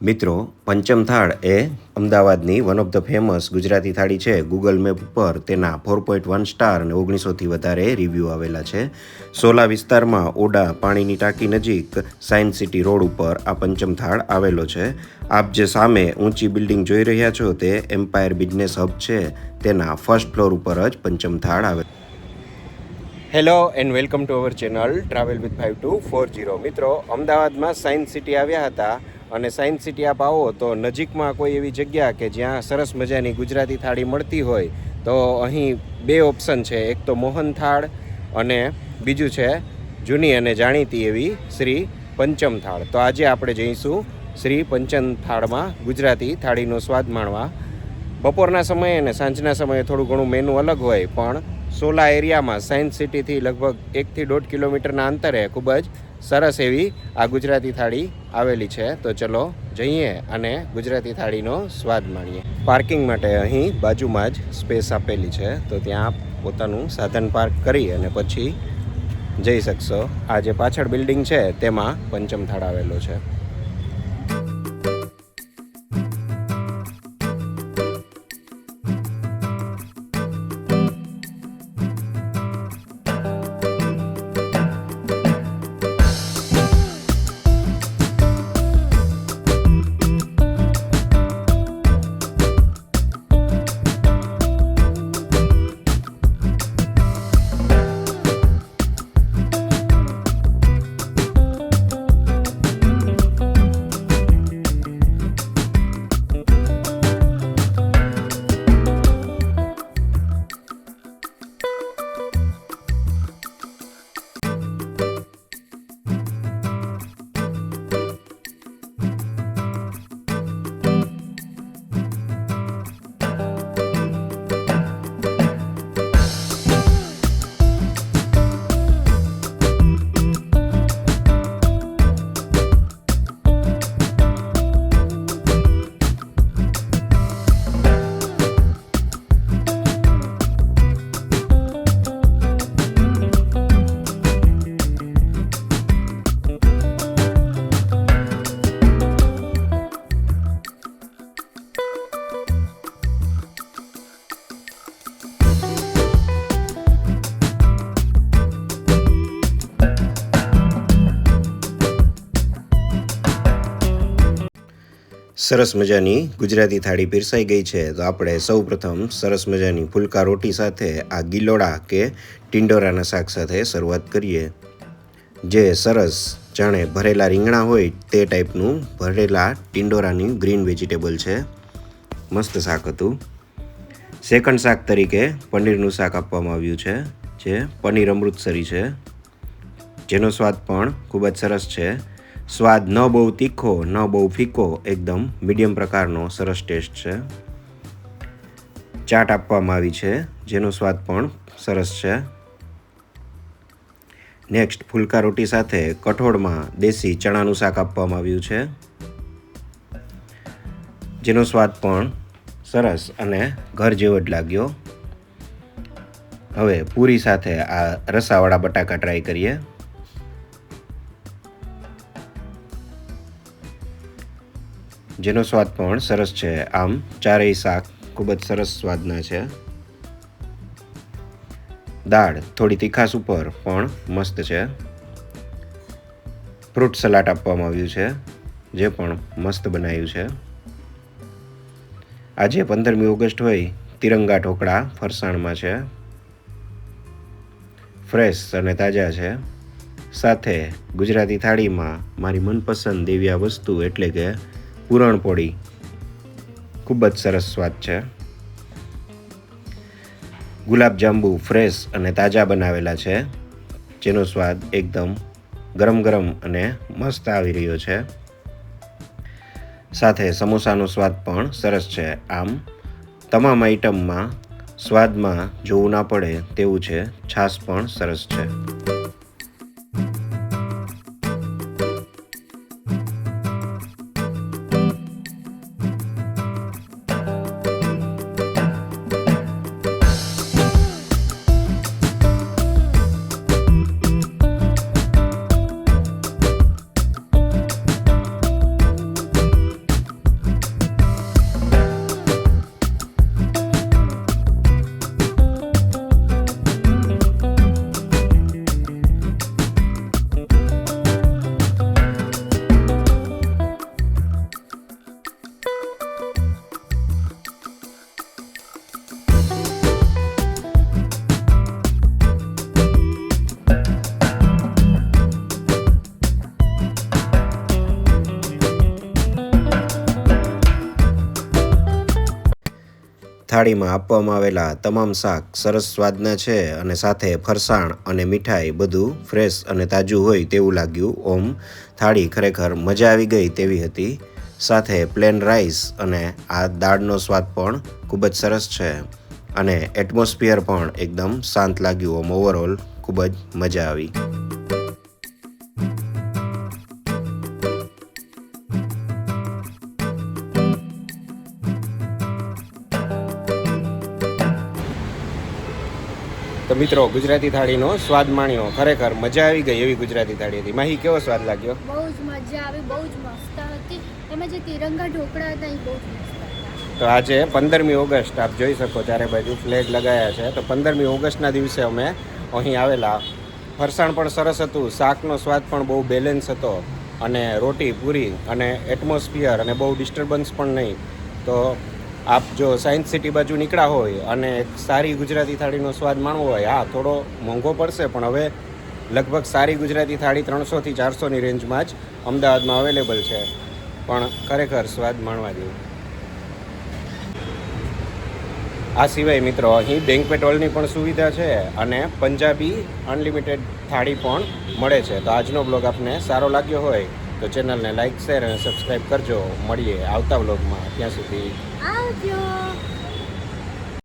મિત્રો, પંચમ થાળ એ અમદાવાદની one of the famous Gujarati થાળી છે. ગૂગલ મેપ ઉપર તેના 4.1 સ્ટાર અને 1900થી વધારે રિવ્યૂ આવેલા છે. સોલા વિસ્તારમાં ઓડા પાણીની ટાંકી નજીક સાયન્સ સિટી રોડ ઉપર આ પંચમ થાળ આવેલો છે. આપ જે સામે ઊંચી બિલ્ડિંગ જોઈ રહ્યા છો તે એમ્પાયર બિઝનેસ હબ છે. તેના ફર્સ્ટ ફ્લોર ઉપર જ પંચમ થાળ આવે. Hello and welcome to our channel travel with 5240. મિત્રો, અમદાવાદમાં સાયન્સ સિટી આવ્યા હતા અને સાયન્સ સિટી આપ આવો તો નજીકમાં કોઈ એવી જગ્યા કે જ્યાં સરસ મજાની ગુજરાતી થાળી મળતી હોય તો અહીં બે ઓપ્શન છે. એક તો મોહન થાળ અને બીજું છે જૂની અને જાણીતી એવી શ્રી પંચમ થાળ. તો આજે આપણે જઈશું શ્રી પંચમ થાળમાં ગુજરાતી થાળીનો સ્વાદ માણવા. બપોરના સમયે અને સાંજના સમયે થોડું ઘણું મેનુ અલગ હોય, પણ સોલા એરિયામાં સાયન્સ સિટીથી લગભગ 1 થી 1.5 કિલોમીટરના અંતરે ખૂબ જ સરસ એવી આ ગુજરાતી થાળી આવેલી છે. તો ચલો જઈએ અને ગુજરાતી થાળીનો સ્વાદ માણીએ. પાર્કિંગ માટે અહીં બાજુમાં જ સ્પેસ આપેલી છે, તો ત્યાં આપ પોતાનું સાધન પાર્ક કરી અને પછી જઈ શકશો. આ જે પાછળ બિલ્ડિંગ છે તેમાં પંચમ થાળ આવેલો છે. સરસ મજાની ગુજરાતી થાળી પીરસાઈ ગઈ છે. તો આપણે સૌ પ્રથમ સરસ મજાની ફુલકા રોટી સાથે આ ગિલોડા કે ટિંડોરાના શાક સાથે શરૂઆત કરીએ. જે સરસ જાણે ભરેલા રીંગણા હોય તે ટાઈપનું ભરેલા ટિંડોરાની ગ્રીન વેજીટેબલ છે. મસ્ત શાક હતું. સેકન્ડ શાક તરીકે પનીરનું શાક આપવામાં આવ્યું છે, જે પનીર અમૃતસરી છે, જેનો સ્વાદ પણ ખૂબ જ સરસ છે. સ્વાદ ન બહુ તીખો ન બહુ ફીકો, એકદમ મીડિયમ પ્રકારનો સરસ ટેસ્ટ છે. ચાટ આપવામાં આવી છે, જેનો સ્વાદ પણ સરસ છે. નેક્સ્ટ ફુલકા રોટી સાથે કઠોળમાં દેશી ચણાનું શાક આપવામાં આવ્યું છે, જેનો સ્વાદ પણ સરસ અને ઘર જેવો જ લાગ્યો. હવે પૂરી સાથે આ રસાવાળા બટાકા ટ્રાય કરીએ. જેનો સ્વાદ પણ સરસ છે. આમ ચારેય શાક ખૂબ જ સરસ સ્વાદના છે. દાળ થોડી તીખાસ ઉપર પણ મસ્ત છે. ફ્રૂટ સલાડ આપવામાં આવ્યું છે, જે પણ મસ્ત બનાવ્યું છે. આજે 15મી ઓગસ્ટ હોય, તિરંગા ઢોકળા ફરસાણમાં છે, ફ્રેશ અને તાજા છે. સાથે ગુજરાતી થાળીમાં મારી મનપસંદ એવી આ વસ્તુ એટલે કે પૂરણપોળી ખૂબ જ સરસ સ્વાદ છે. ગુલાબજાંબુ ફ્રેશ અને તાજા બનાવેલા છે, જેનો સ્વાદ એકદમ ગરમ ગરમ અને મસ્ત આવી રહ્યો છે. સાથે સમોસાનો સ્વાદ પણ સરસ છે. આમ તમામ આઈટમમાં સ્વાદમાં જોવું ના પડે તેવું છે. છાશ પણ સરસ છે. થાળીમાં આપવામાં આવેલા તમામ શાક સરસ સ્વાદના છે અને સાથે ફરસાણ અને મીઠાઈ બધું ફ્રેશ અને તાજું હોય તેવું લાગ્યું. ઓમ થાળી ખરેખર મજા આવી ગઈ તેવી હતી. સાથે પ્લેન રાઈસ અને આ દાળનો સ્વાદ પણ ખૂબ જ સરસ છે અને એટમોસ્ફિયર પણ એકદમ શાંત લાગ્યું. ઓમ ઓવરઓલ ખૂબ જ મજા આવી. તો મિત્રો ગુજરાતી થાળીનો સ્વાદ માણ્યો, ખરેખર મજા આવી ગઈ એવી ગુજરાતી થાળી હતી. માહી, કેવો સ્વાદ લાગ્યો? બહુ જ મજા આવી, બહુ જ મસ્ત હતી. એમાં જે તિરંગા ઢોકળા હતા એ બહુ જ મસ્ત હતા. તો આજે 15મી ઓગસ્ટ આપ જોઈ શકો ચારે બાજુ ફ્લેગ લગાયા છે. તો 15મી ઓગસ્ટના દિવસે અમે અહીં આવેલા. ફરસાણ પણ સરસ હતું, શાકનો સ્વાદ પણ બહુ બેલેન્સ હતો અને રોટી પૂરી અને એટમોસ્ફિયર અને બહુ ડિસ્ટર્બન્સ પણ નહીં. તો આપ જો સાયન્સ સિટી બાજુ નીકળ્યા હોય અને એક સારી ગુજરાતી થાળીનો સ્વાદ માણવો હોય, હા થોડો મોંઘો પડશે પણ હવે લગભગ સારી ગુજરાતી થાળી 300થી 400ની રેન્જમાં જ અમદાવાદમાં અવેલેબલ છે, પણ ખરેખર સ્વાદ માણવા જેવું. આ સિવાય મિત્રો અહીં બેન્ક્વેટ હોલની પણ સુવિધા છે અને પંજાબી અનલિમિટેડ થાળી પણ મળે છે. તો આજનો બ્લોગ આપને સારો લાગ્યો હોય તો ચેનલને લાઇક, શેર અને સબસ્ક્રાઈબ કરજો. મળીએ આવતા બ્લોગમાં. ત્યાં સુધી આવજો.